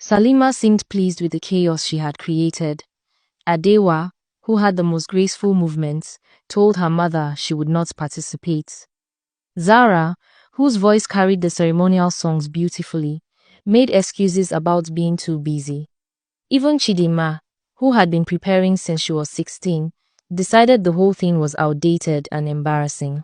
Salima seemed pleased with the chaos she had created. Adewa, who had the most graceful movements, told her mother she would not participate. Zara, whose voice carried the ceremonial songs beautifully, made excuses about being too busy. Even Chidima, who had been preparing since she was 16, decided the whole thing was outdated and embarrassing.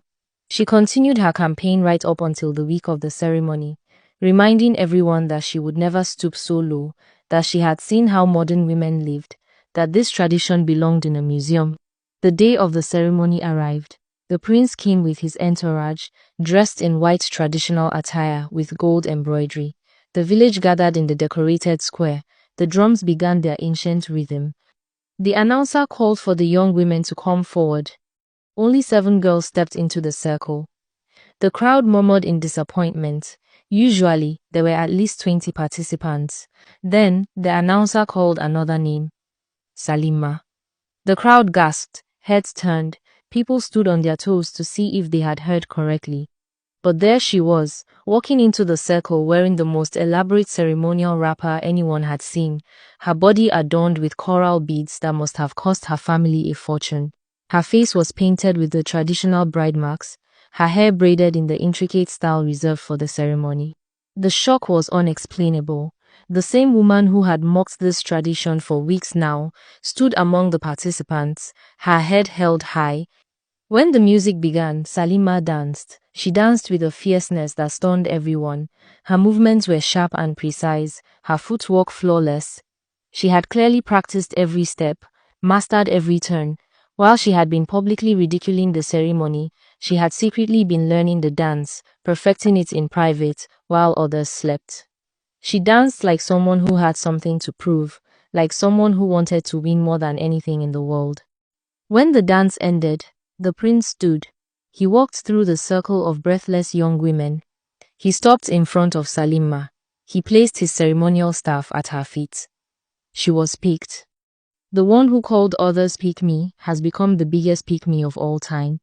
She continued her campaign right up until the week of the ceremony, reminding everyone that she would never stoop so low, that she had seen how modern women lived, that this tradition belonged in a museum. The day of the ceremony arrived. The prince came with his entourage, dressed in white traditional attire with gold embroidery. The village gathered in the decorated square. The drums began their ancient rhythm. The announcer called for the young women to come forward. Only 7 girls stepped into the circle. The crowd murmured in disappointment. Usually, there were at least 20 participants. Then, the announcer called another name. Salima. The crowd gasped, heads turned, people stood on their toes to see if they had heard correctly. But there she was, walking into the circle wearing the most elaborate ceremonial wrapper anyone had seen, her body adorned with coral beads that must have cost her family a fortune. Her face was painted with the traditional bride marks, her hair braided in the intricate style reserved for the ceremony. The shock was unexplainable. The same woman who had mocked this tradition for weeks now stood among the participants, her head held high. When the music began, Salima danced. She danced with a fierceness that stunned everyone. Her movements were sharp and precise, her footwork flawless. She had clearly practiced every step, mastered every turn. While she had been publicly ridiculing the ceremony, she had secretly been learning the dance, perfecting it in private, while others slept. She danced like someone who had something to prove, like someone who wanted to win more than anything in the world. When the dance ended, the prince stood. He walked through the circle of breathless young women. He stopped in front of Salima. He placed his ceremonial staff at her feet. She was picked. The one who called others pick-me has become the biggest pick-me of all time.